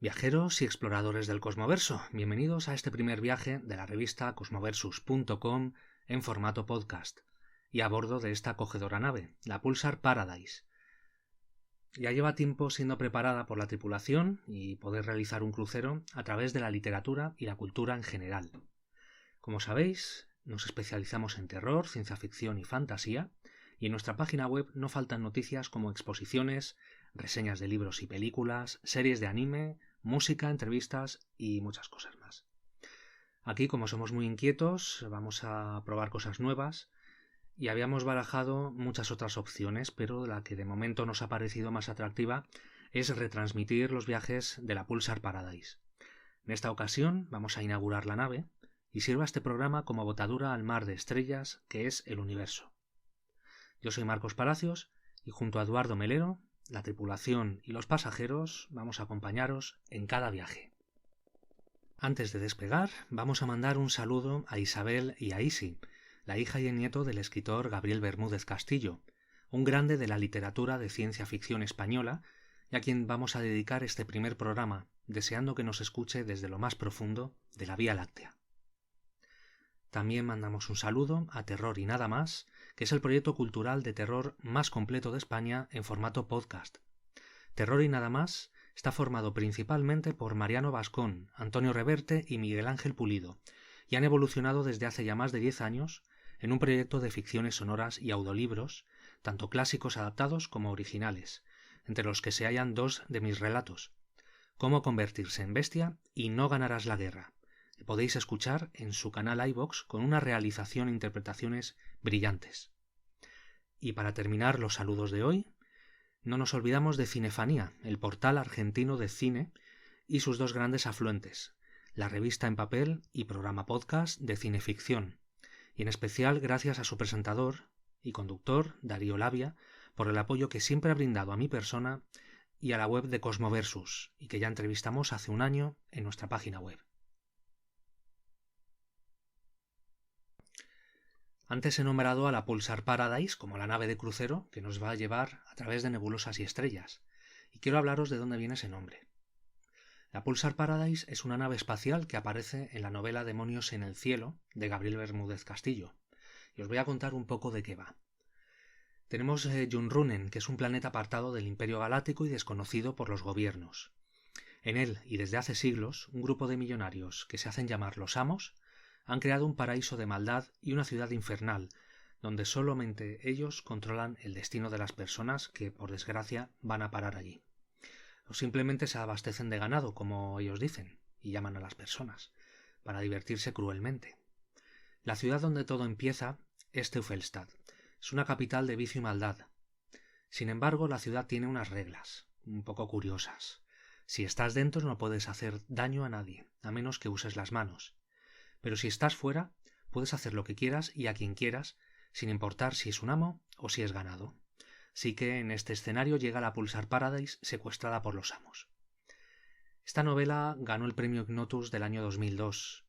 Viajeros y exploradores del Cosmoverso, bienvenidos a este primer viaje de la revista cosmoversus.com en formato podcast y a bordo de esta acogedora nave, la Pulsar Paradise. Ya lleva tiempo siendo preparada por la tripulación y poder realizar un crucero a través de la literatura y la cultura en general. Como sabéis, nos especializamos en terror, ciencia ficción y fantasía, y en nuestra página web no faltan noticias como exposiciones, reseñas de libros y películas, series de anime, música, entrevistas y muchas cosas más. Aquí, como somos muy inquietos, vamos a probar cosas nuevas y habíamos barajado muchas otras opciones, pero la que de momento nos ha parecido más atractiva es retransmitir los viajes de la Pulsar Paradise. En esta ocasión vamos a inaugurar la nave y sirva este programa como botadura al mar de estrellas que es el universo. Yo soy Marcos Palacios y junto a Eduardo Melero, la tripulación y los pasajeros vamos a acompañaros en cada viaje. Antes de despegar, vamos a mandar un saludo a Isabel y a Isi, la hija y el nieto del escritor Gabriel Bermúdez Castillo, un grande de la literatura de ciencia ficción española y a quien vamos a dedicar este primer programa, deseando que nos escuche desde lo más profundo de la Vía Láctea. También mandamos un saludo a Terror y Nada Más, que es el proyecto cultural de terror más completo de España en formato podcast. Terror y Nada Más está formado principalmente por Mariano Bascón, Antonio Reverte y Miguel Ángel Pulido, y han evolucionado desde hace ya más de 10 años en un proyecto de ficciones sonoras y audiolibros, tanto clásicos adaptados como originales, entre los que se hallan dos de mis relatos, Cómo convertirse en bestia y No ganarás la guerra. Podéis escuchar en su canal iVoox con una realización e interpretaciones brillantes. Y para terminar los saludos de hoy, no nos olvidamos de Cinefanía, el portal argentino de cine y sus dos grandes afluentes, la revista en papel y programa podcast de cineficción, y en especial gracias a su presentador y conductor, Darío Labia, por el apoyo que siempre ha brindado a mi persona y a la web de Cosmoversus, y que ya entrevistamos hace un año en nuestra página web. Antes he nombrado a la Pulsar Paradise como la nave de crucero que nos va a llevar a través de nebulosas y estrellas, y quiero hablaros de dónde viene ese nombre. La Pulsar Paradise es una nave espacial que aparece en la novela Demonios en el cielo de Gabriel Bermúdez Castillo, y os voy a contar un poco de qué va. Tenemos Yunrunen, que es un planeta apartado del Imperio Galáctico y desconocido por los gobiernos. En él, y desde hace siglos, un grupo de millonarios que se hacen llamar los Amos han creado un paraíso de maldad y una ciudad infernal, donde solamente ellos controlan el destino de las personas que, por desgracia, van a parar allí. O simplemente se abastecen de ganado, como ellos dicen, y llaman a las personas, para divertirse cruelmente. La ciudad donde todo empieza es Teufelsdad. Es una capital de vicio y maldad. Sin embargo, la ciudad tiene unas reglas, un poco curiosas. Si estás dentro no puedes hacer daño a nadie, a menos que uses las manos. Pero si estás fuera, puedes hacer lo que quieras y a quien quieras, sin importar si es un amo o si es ganado. Así que en este escenario llega la Pulsar Paradise secuestrada por los Amos. Esta novela ganó el premio Ignotus del año 2002.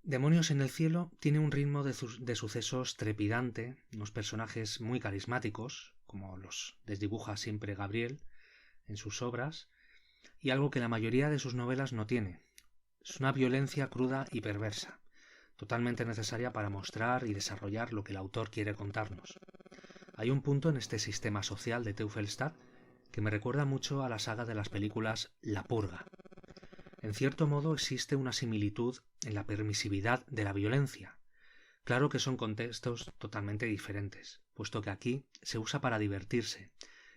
Demonios en el cielo tiene un ritmo de sucesos trepidante, unos personajes muy carismáticos, como los desdibuja siempre Gabriel en sus obras, y algo que la mayoría de sus novelas no tiene. Es una violencia cruda y perversa, totalmente necesaria para mostrar y desarrollar lo que el autor quiere contarnos. Hay un punto en este sistema social de Teufelsdad que me recuerda mucho a la saga de las películas La Purga. En cierto modo existe una similitud en la permisividad de la violencia. Claro que son contextos totalmente diferentes, puesto que aquí se usa para divertirse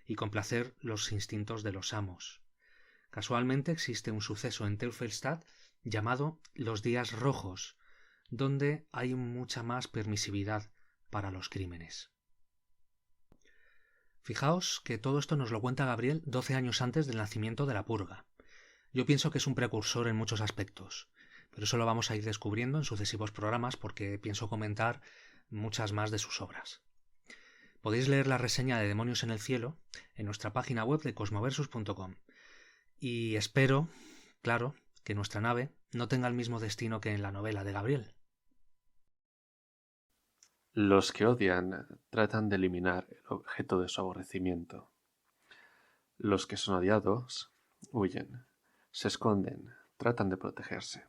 y complacer los instintos de los amos. Casualmente existe un suceso en Teufelsdad llamado los Días Rojos, donde hay mucha más permisividad para los crímenes. Fijaos que todo esto nos lo cuenta Gabriel 12 años antes del nacimiento de la Purga. Yo pienso que es un precursor en muchos aspectos, pero eso lo vamos a ir descubriendo en sucesivos programas porque pienso comentar muchas más de sus obras. Podéis leer la reseña de Demonios en el cielo en nuestra página web de cosmoversus.com y espero, claro, que nuestra nave no tenga el mismo destino que en la novela de Gabriel. Los que odian tratan de eliminar el objeto de su aborrecimiento. Los que son odiados Huyen, se esconden, tratan de protegerse.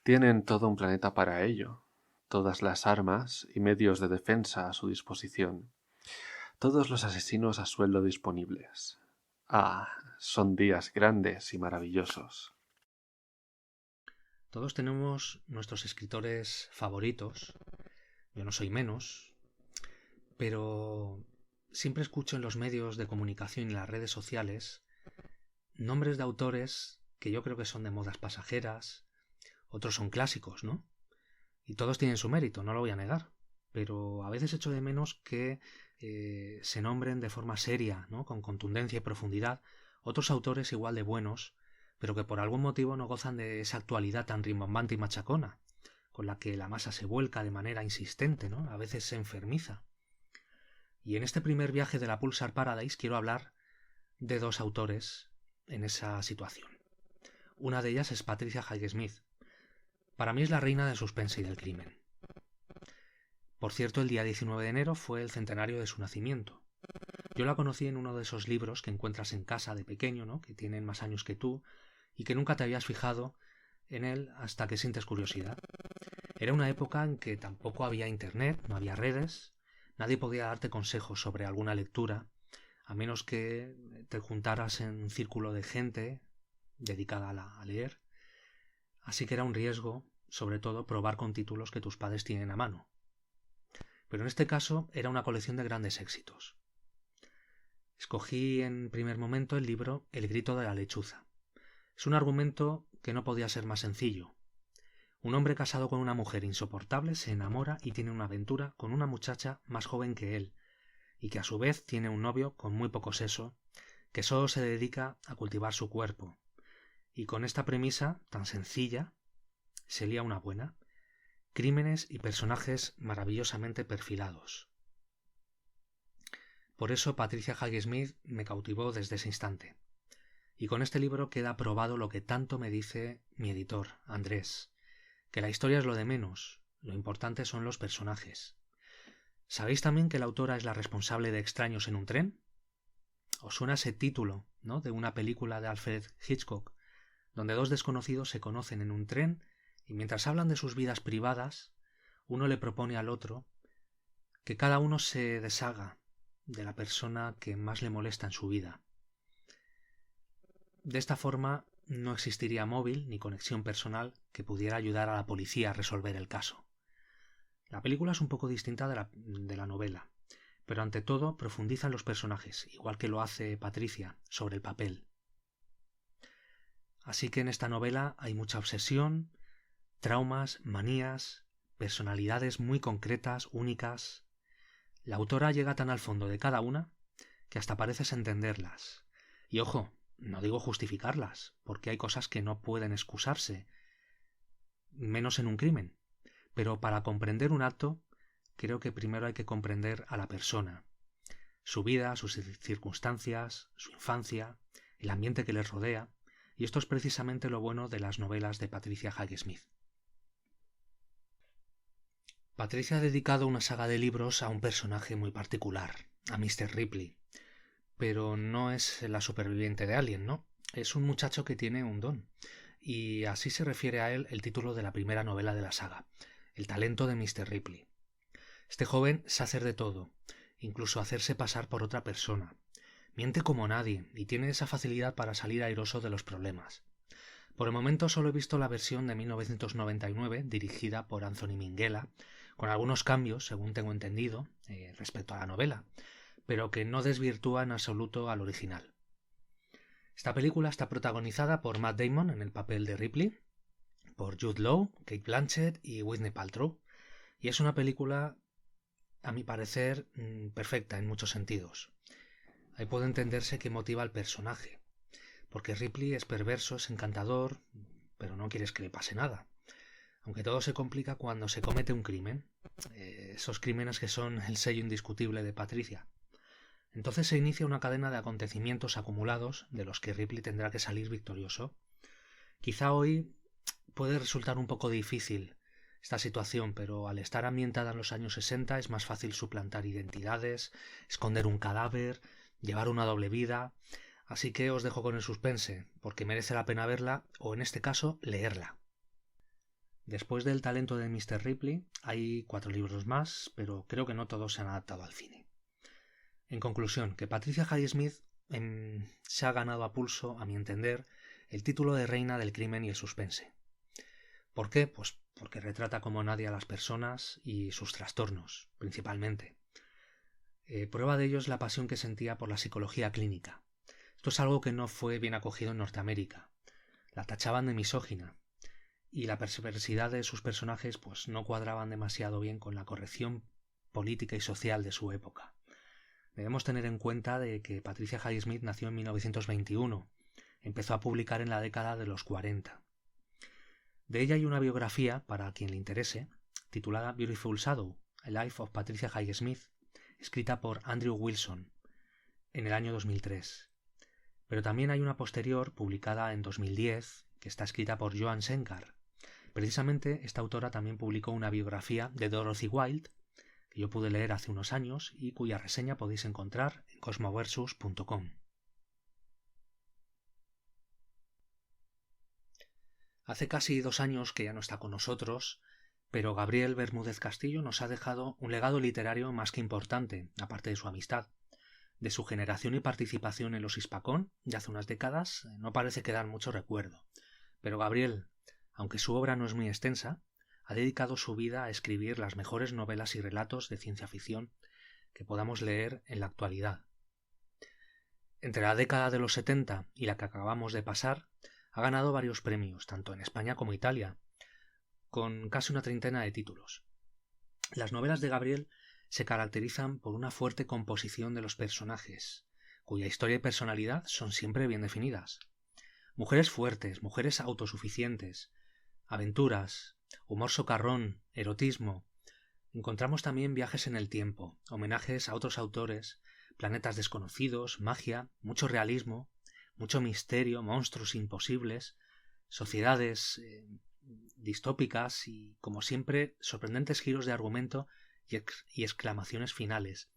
Tienen todo un planeta para ello, todas las armas y medios de defensa a su disposición, todos los asesinos a sueldo disponibles. Ah, son días grandes y maravillosos. Todos tenemos nuestros escritores favoritos, yo no soy menos, pero siempre escucho en los medios de comunicación y en las redes sociales nombres de autores que yo creo que son de modas pasajeras, otros son clásicos, ¿no? Y todos tienen su mérito, no lo voy a negar, pero a veces echo de menos que se nombren de forma seria, ¿no? Con contundencia y profundidad, otros autores igual de buenos, pero que por algún motivo no gozan de esa actualidad tan rimbombante y machacona, con la que la masa se vuelca de manera insistente, ¿no? A veces se enfermiza. Y en este primer viaje de la Pulsar Paradise quiero hablar de dos autores en esa situación. Una de ellas es Patricia Highsmith. Para mí es la reina del suspense y del crimen. Por cierto, el día 19 de enero fue el centenario de su nacimiento. Yo la conocí en uno de esos libros que encuentras en casa de pequeño, ¿no? Que tienen más años que tú y que nunca te habías fijado en él hasta que sientes curiosidad. Era una época en que tampoco había internet, no había redes, nadie podía darte consejos sobre alguna lectura, a menos que te juntaras en un círculo de gente dedicada a leer. Así que era un riesgo, sobre todo, probar con títulos que tus padres tienen a mano. Pero en este caso era una colección de grandes éxitos. Escogí en primer momento el libro El grito de la lechuza. Es un argumento que no podía ser más sencillo. Un hombre casado con una mujer insoportable se enamora y tiene una aventura con una muchacha más joven que él, y que a su vez tiene un novio con muy poco seso, que solo se dedica a cultivar su cuerpo. Y con esta premisa tan sencilla se lía una buena. Crímenes y personajes maravillosamente perfilados. Por eso Patricia Highsmith me cautivó desde ese instante. Y con este libro queda probado lo que tanto me dice mi editor, Andrés, que la historia es lo de menos, lo importante son los personajes. ¿Sabéis también que la autora es la responsable de Extraños en un tren? ¿Os suena ese título, ¿no? De una película de Alfred Hitchcock, donde dos desconocidos se conocen en un tren y mientras hablan de sus vidas privadas, uno le propone al otro que cada uno se deshaga de la persona que más le molesta en su vida. De esta forma no existiría móvil ni conexión personal que pudiera ayudar a la policía a resolver el caso. La película es un poco distinta de la novela, pero ante todo profundiza en los personajes, igual que lo hace Patricia sobre el papel. Así que en esta novela hay mucha obsesión, traumas, manías, personalidades muy concretas, únicas. La autora llega tan al fondo de cada una que hasta pareces entenderlas. Y ojo, no digo justificarlas, porque hay cosas que no pueden excusarse, menos en un crimen. Pero para comprender un acto, creo que primero hay que comprender a la persona, su vida, sus circunstancias, su infancia, el ambiente que les rodea, y esto es precisamente lo bueno de las novelas de Patricia Highsmith. Patricia ha dedicado una saga de libros a un personaje muy particular, a Mr. Ripley, pero no es la superviviente de Alien, ¿no? Es un muchacho que tiene un don, y así se refiere a él el título de la primera novela de la saga, El talento de Mr. Ripley. Este joven sabe hacer de todo, incluso hacerse pasar por otra persona. Miente como nadie y tiene esa facilidad para salir airoso de los problemas. Por el momento solo he visto la versión de 1999 dirigida por Anthony Minghella, con algunos cambios, según tengo entendido, respecto a la novela, pero que no desvirtúa en absoluto al original. Esta película está protagonizada por Matt Damon en el papel de Ripley, por Jude Law, Cate Blanchett y Gwyneth Paltrow, y es una película, a mi parecer, perfecta en muchos sentidos. Ahí puede entenderse qué motiva al personaje, porque Ripley es perverso, es encantador, pero no quieres que le pase nada. Aunque todo se complica cuando se comete un crimen, esos crímenes que son el sello indiscutible de Patricia. Entonces se inicia una cadena de acontecimientos acumulados de los que Ripley tendrá que salir victorioso. Quizá hoy puede resultar un poco difícil esta situación, pero al estar ambientada en los años 60 es más fácil suplantar identidades, esconder un cadáver, llevar una doble vida. Así que os dejo con el suspense, porque merece la pena verla, o en este caso, leerla. Después del talento de Mr. Ripley, hay 4 libros más, pero creo que no todos se han adaptado al cine. En conclusión, que Patricia Highsmith se ha ganado a pulso, a mi entender, el título de reina del crimen y el suspense. ¿Por qué? Pues porque retrata como nadie a las personas y sus trastornos, principalmente. Prueba de ello es la pasión que sentía por la psicología clínica. Esto es algo que no fue bien acogido en Norteamérica. La tachaban de misógina, y la perversidad de sus personajes pues no cuadraban demasiado bien con la corrección política y social de su época. Debemos tener en cuenta de que Patricia Highsmith nació en 1921. Empezó a publicar en la década de los 40. De ella hay una biografía, para quien le interese, titulada Beautiful Shadow, A Life of Patricia Highsmith, escrita por Andrew Wilson en el año 2003. Pero también hay una posterior, publicada en 2010, que está escrita por Joan Senkar. Precisamente esta autora también publicó una biografía de Dorothy Wilde, que yo pude leer hace unos años y cuya reseña podéis encontrar en cosmoversus.com. Hace casi 2 años que ya no está con nosotros, pero Gabriel Bermúdez Castillo nos ha dejado un legado literario más que importante, aparte de su amistad. De su generación y participación en los Hispacón, de hace unas décadas, no parece quedar mucho recuerdo. Pero Gabriel, aunque su obra no es muy extensa, ha dedicado su vida a escribir las mejores novelas y relatos de ciencia ficción que podamos leer en la actualidad. Entre la década de los 70 y la que acabamos de pasar, ha ganado varios premios, tanto en España como Italia, con casi una 30 de títulos. Las novelas de Gabriel se caracterizan por una fuerte composición de los personajes, cuya historia y personalidad son siempre bien definidas. Mujeres fuertes, mujeres autosuficientes, aventuras, humor socarrón, erotismo. Encontramos también viajes en el tiempo, homenajes a otros autores, planetas desconocidos, magia, mucho realismo, mucho misterio, monstruos imposibles, sociedades distópicas y, como siempre, sorprendentes giros de argumento y exclamaciones finales.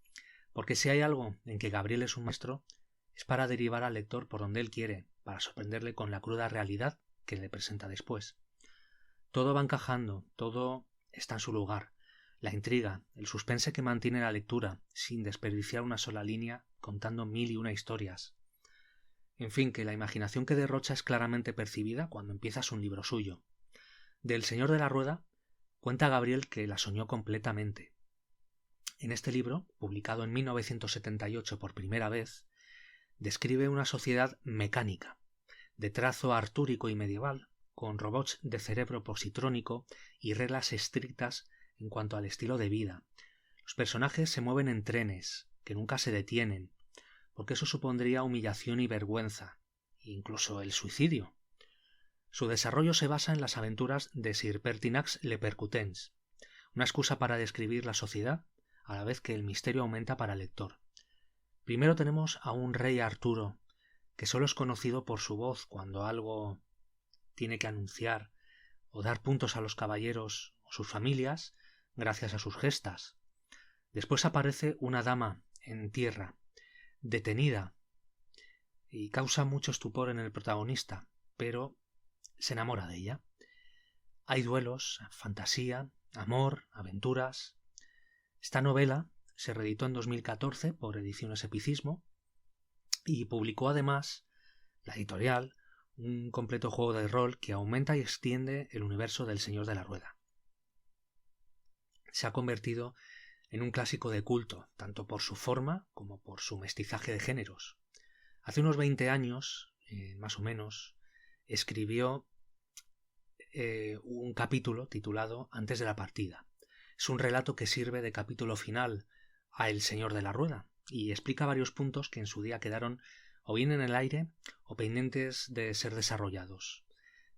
Porque si hay algo en que Gabriel es un maestro, es para derivar al lector por donde él quiere, para sorprenderle con la cruda realidad que le presenta después. Todo va encajando, todo está en su lugar. La intriga, el suspense que mantiene la lectura, sin desperdiciar una sola línea, contando 1001 historias. En fin, que la imaginación que derrocha es claramente percibida cuando empiezas un libro suyo. Del Señor de la Rueda cuenta Gabriel que la soñó completamente. En este libro, publicado en 1978 por primera vez, describe una sociedad mecánica, de trazo artúrico y medieval, con robots de cerebro positrónico y reglas estrictas en cuanto al estilo de vida. Los personajes se mueven en trenes, que nunca se detienen, porque eso supondría humillación y vergüenza, e incluso el suicidio. Su desarrollo se basa en las aventuras de Sir Pertinax Le Percutens, una excusa para describir la sociedad, a la vez que el misterio aumenta para el lector. Primero tenemos a un rey Arturo, que solo es conocido por su voz cuando algo tiene que anunciar o dar puntos a los caballeros o sus familias gracias a sus gestas. Después aparece una dama en tierra, detenida, y causa mucho estupor en el protagonista, pero se enamora de ella. Hay duelos, fantasía, amor, aventuras. Esta novela se reeditó en 2014 por Ediciones Epicismo y publicó además la editorial un completo juego de rol que aumenta y extiende el universo del Señor de la Rueda. Se ha convertido en un clásico de culto, tanto por su forma como por su mestizaje de géneros. Hace unos 20 años, más o menos, escribió un capítulo titulado Antes de la partida. Es un relato que sirve de capítulo final a El Señor de la Rueda y explica varios puntos que en su día quedaron o bien en el aire o pendientes de ser desarrollados.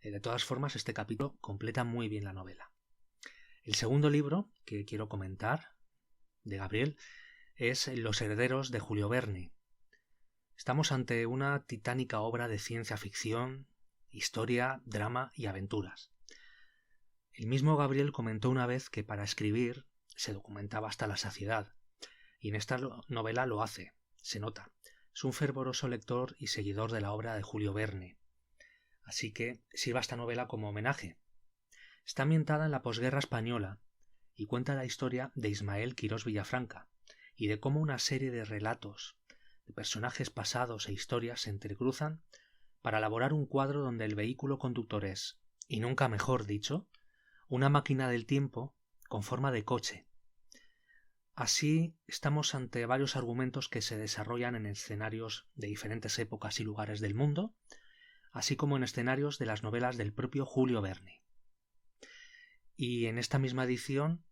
De todas formas, este capítulo completa muy bien la novela. El segundo libro que quiero comentar, de Gabriel, es Los herederos de Julio Verne. Estamos ante una titánica obra de ciencia ficción, historia, drama y aventuras. El mismo Gabriel comentó una vez que para escribir se documentaba hasta la saciedad, y en esta novela lo hace, se nota. es un fervoroso lector y seguidor de la obra de Julio Verne, así que sirva esta novela como homenaje. Está ambientada en la posguerra española y cuenta la historia de Ismael Quirós Villafranca y de cómo una serie de relatos, de personajes pasados e historias se entrecruzan para elaborar un cuadro donde el vehículo conductor es, y nunca mejor dicho, una máquina del tiempo con forma de coche. Así estamos ante varios argumentos que se desarrollan en escenarios de diferentes épocas y lugares del mundo, así como en escenarios de las novelas del propio Julio Verne. Y en esta misma edición,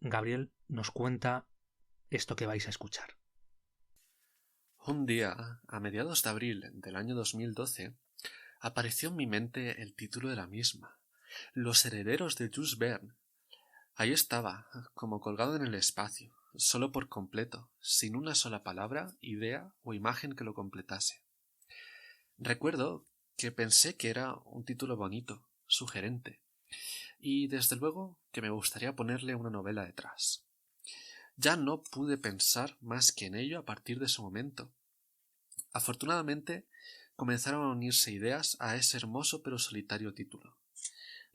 Gabriel nos cuenta esto que vais a escuchar. Un día, a mediados de abril del año 2012, apareció en mi mente el título de la misma, Los herederos de Jules Verne. Ahí estaba, como colgado en el espacio, solo por completo, sin una sola palabra, idea o imagen que lo completase. Recuerdo que pensé que era un título bonito, sugerente, y desde luego que me gustaría ponerle una novela detrás. Ya no pude pensar más que en ello a partir de ese momento. Afortunadamente, comenzaron a unirse ideas a ese hermoso pero solitario título.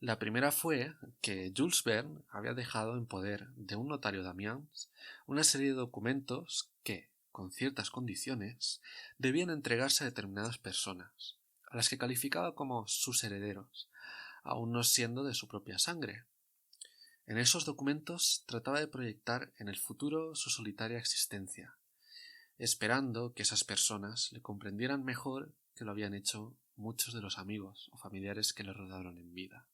La primera fue que Jules Verne había dejado en poder de un notario de Amiens una serie de documentos que, con ciertas condiciones, debían entregarse a determinadas personas, a las que calificaba como sus herederos, aun no siendo de su propia sangre. En esos documentos trataba de proyectar en el futuro su solitaria existencia, esperando que esas personas le comprendieran mejor que lo habían hecho muchos de los amigos o familiares que le rodearon en vida.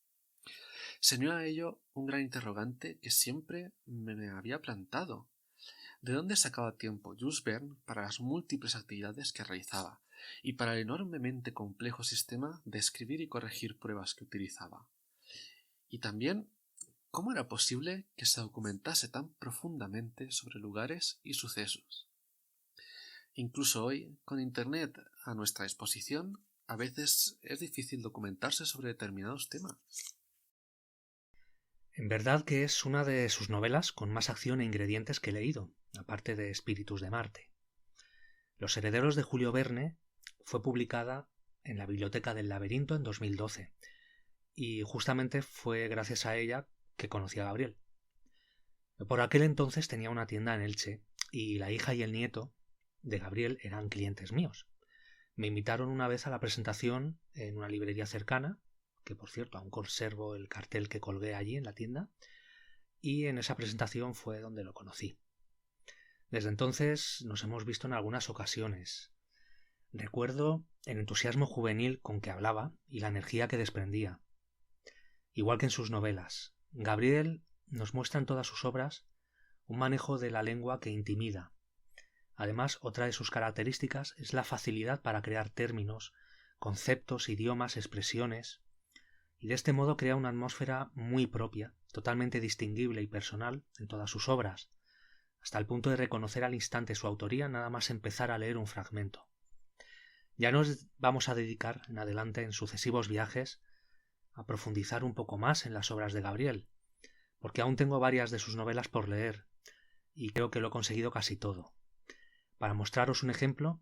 Se unió a ello un gran interrogante que siempre me había plantado. ¿De dónde sacaba tiempo Jules Verne para las múltiples actividades que realizaba y para el enormemente complejo sistema de escribir y corregir pruebas que utilizaba? Y también, ¿cómo era posible que se documentase tan profundamente sobre lugares y sucesos? Incluso hoy, con Internet a nuestra disposición, a veces es difícil documentarse sobre determinados temas. En verdad que es una de sus novelas con más acción e ingredientes que he leído, aparte de Espíritus de Marte. Los herederos de Julio Verne fue publicada en la Biblioteca del Laberinto en 2012 y justamente fue gracias a ella que conocí a Gabriel. Por aquel entonces tenía una tienda en Elche y la hija y el nieto de Gabriel eran clientes míos. Me invitaron una vez a la presentación en una librería cercana, que por cierto aún conservo el cartel que colgué allí en la tienda, y en esa presentación fue donde lo conocí. Desde entonces nos hemos visto en algunas ocasiones. Recuerdo el entusiasmo juvenil con que hablaba y la energía que desprendía. Igual que en sus novelas, Gabriel nos muestra en todas sus obras un manejo de la lengua que intimida. Además, otra de sus características es la facilidad para crear términos, conceptos, idiomas, expresiones, y de este modo crea una atmósfera muy propia, totalmente distinguible y personal en todas sus obras, hasta el punto de reconocer al instante su autoría nada más empezar a leer un fragmento. Ya nos vamos a dedicar en adelante en sucesivos viajes a profundizar un poco más en las obras de Gabriel, porque aún tengo varias de sus novelas por leer, y creo que lo he conseguido casi todo. Para mostraros un ejemplo,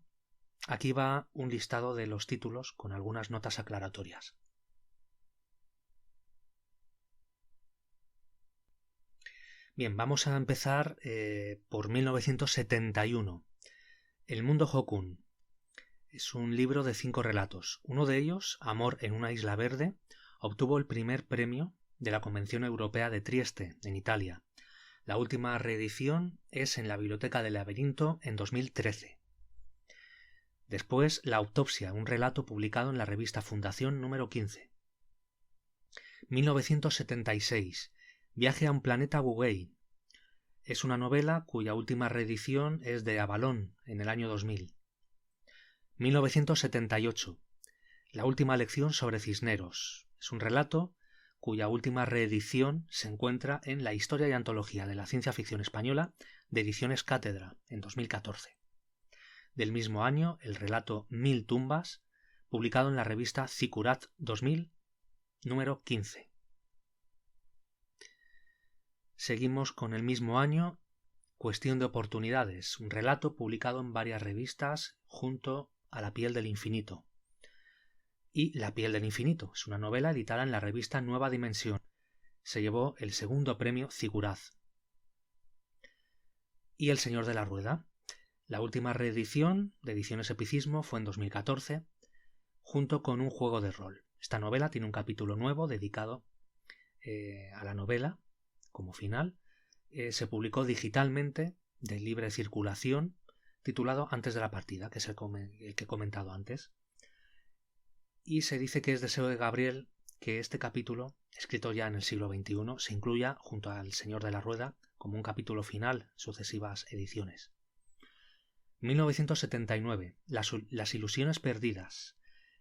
aquí va un listado de los títulos con algunas notas aclaratorias. Bien, vamos a empezar por 1971. El mundo Jokun. Es un libro de 5 relatos. Uno de ellos, Amor en una isla verde, obtuvo el primer premio de la Convención Europea de Trieste, en Italia. La última reedición es en la Biblioteca del Laberinto en 2013. Después, La autopsia, un relato publicado en la revista Fundación número 15. 1976. Viaje a un planeta Bugey. Es una novela cuya última reedición es de Avalon en el año 2000. 1978. La última lección sobre Cisneros. Es un relato cuya última reedición se encuentra en La historia y antología de la ciencia ficción española de Ediciones Cátedra en 2014. Del mismo año, el relato 1000 tumbas, publicado en la revista Zikurat 2000, número 15. Seguimos con el mismo año, Cuestión de oportunidades, un relato publicado en varias revistas junto a La piel del infinito. Y La piel del infinito es una novela editada en la revista Nueva Dimensión. Se llevó el segundo premio Ziguraz. Y El señor de la rueda. La última reedición de Ediciones Epicismo fue en 2014, junto con Un juego de rol. Esta novela tiene un capítulo nuevo dedicado a la novela como final. Se publicó digitalmente de libre circulación, titulado Antes de la partida, que es el que he comentado antes. Y se dice que es deseo de Gabriel que este capítulo, escrito ya en el siglo XXI, se incluya junto al Señor de la Rueda como un capítulo final en sucesivas ediciones. 1979. Las ilusiones perdidas.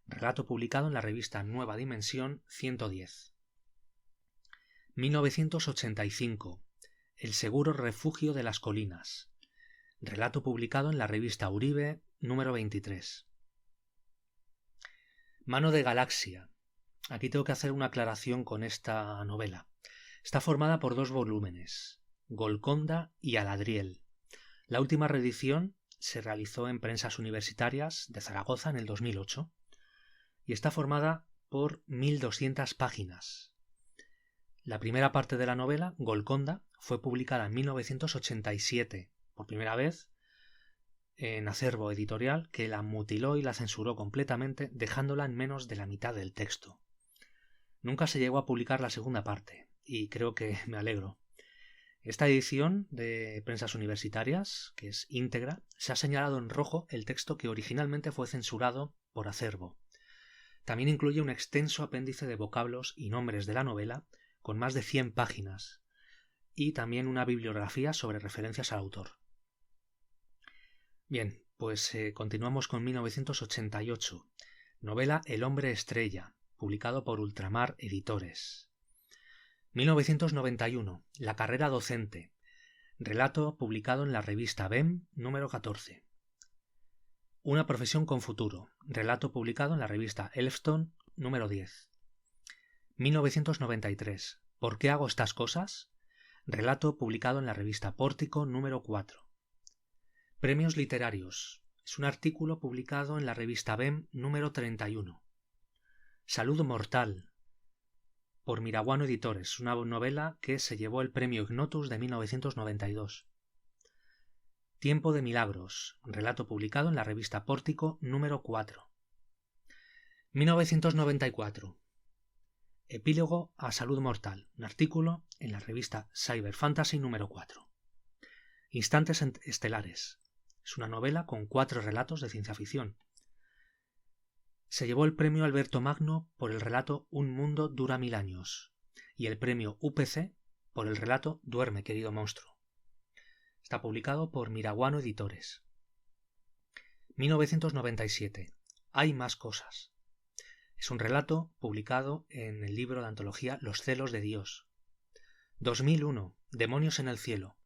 Relato publicado en la revista Nueva Dimensión 110. 1985. El seguro refugio de las colinas. Relato publicado en la revista Uribe número 23. Mano de Galaxia. Aquí tengo que hacer una aclaración con esta novela. Está formada por 2 volúmenes, Golconda y Aladriel. La última reedición se realizó en Prensas Universitarias de Zaragoza en el 2008 y está formada por 1200 páginas. La primera parte de la novela, Golconda, fue publicada en 1987, por primera vez, en Acervo Editorial, que la mutiló y la censuró completamente, dejándola en menos de la mitad del texto. Nunca se llegó a publicar la segunda parte, y creo que me alegro. Esta edición de Prensas Universitarias, que es íntegra, se ha señalado en rojo el texto que originalmente fue censurado por Acervo. También incluye un extenso apéndice de vocablos y nombres de la novela, con más de 100 páginas, y también una bibliografía sobre referencias al autor. Bien, pues continuamos con 1988, novela El hombre estrella, publicado por Ultramar Editores. 1991, La carrera docente, relato publicado en la revista BEM número 14. Una profesión con futuro, relato publicado en la revista Elfstone número 10. 1993, ¿Por qué hago estas cosas? Relato publicado en la revista Pórtico número 4. Premios literarios. Es un artículo publicado en la revista BEM número 31. Salud mortal, por Miraguano Editores, una novela que se llevó el premio Ignotus de 1992. Tiempo de milagros, relato publicado en la revista Pórtico número 4. 1994. Epílogo a Salud mortal, un artículo en la revista Cyber Fantasy número 4. Instantes estelares. Es una novela con 4 relatos de ciencia ficción. Se llevó el premio Alberto Magno por el relato Un mundo dura 1000 años y el premio UPC por el relato Duerme, querido monstruo. Está publicado por Miraguano Editores. 1997. Hay más cosas. Es un relato publicado en el libro de antología Los celos de Dios. 2001. Demonios en el cielo.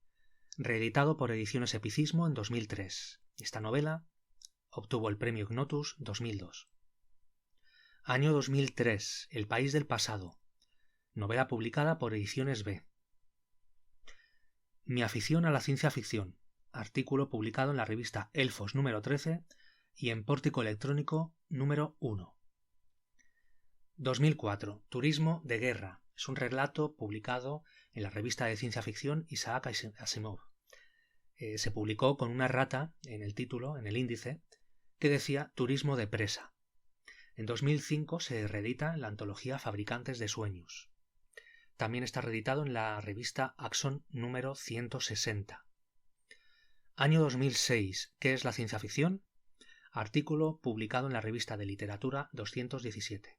Reeditado por Ediciones Epicismo en 2003. Esta novela obtuvo el premio Ignotus 2002. Año 2003. El país del pasado. Novela publicada por Ediciones B. Mi afición a la ciencia ficción. Artículo publicado en la revista Elfos número 13 y en Pórtico Electrónico número 1. 2004. Turismo de guerra. Es un relato publicado en la revista de ciencia ficción Isaac Asimov. Se publicó con una errata en el título, en el índice, que decía Turismo de presa. En 2005 se reedita en la antología Fabricantes de sueños. También está reeditado en la revista Axon número 160. Año 2006. ¿Qué es la ciencia ficción? Artículo publicado en la revista de literatura 217.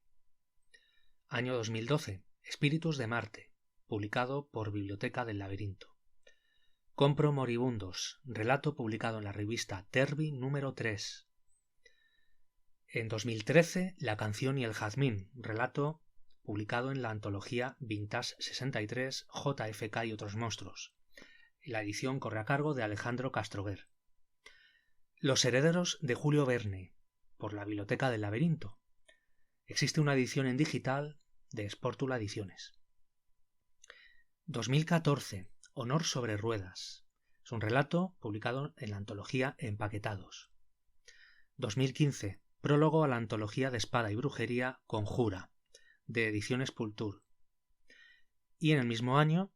Año 2012. Espíritus de Marte, publicado por Biblioteca del Laberinto. Compro moribundos, relato publicado en la revista Terbi número 3. En 2013, La canción y el jazmín, relato publicado en la antología Vintage 63, JFK y otros monstruos. La edición corre a cargo de Alejandro Castrover. Los herederos de Julio Verne, por la Biblioteca del Laberinto. Existe una edición en digital de Sportula Ediciones. 2014. Honor sobre ruedas. Es un relato publicado en la antología Empaquetados. 2015. Prólogo a la antología de espada y brujería Conjura, de Ediciones Pultur. Y en el mismo año,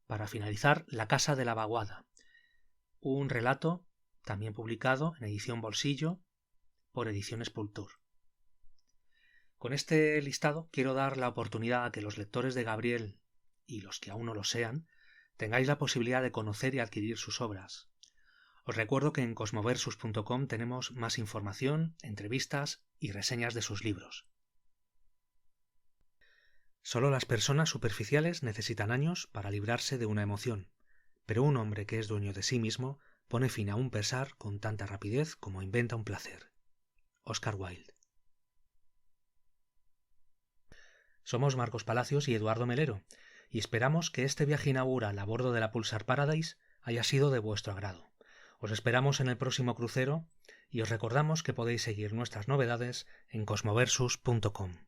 para finalizar, La Casa de la Vaguada, un relato también publicado en edición bolsillo por Ediciones Pultur. Con este listado quiero dar la oportunidad a que los lectores de Gabriel, y los que aún no lo sean, tengáis la posibilidad de conocer y adquirir sus obras. Os recuerdo que en cosmoversus.com tenemos más información, entrevistas y reseñas de sus libros. Solo las personas superficiales necesitan años para librarse de una emoción, pero un hombre que es dueño de sí mismo pone fin a un pesar con tanta rapidez como inventa un placer. Oscar Wilde. Somos Marcos Palacios y Eduardo Melero, y esperamos que este viaje inaugural a bordo de la Pulsar Paradise haya sido de vuestro agrado. Os esperamos en el próximo crucero y os recordamos que podéis seguir nuestras novedades en cosmoversus.com.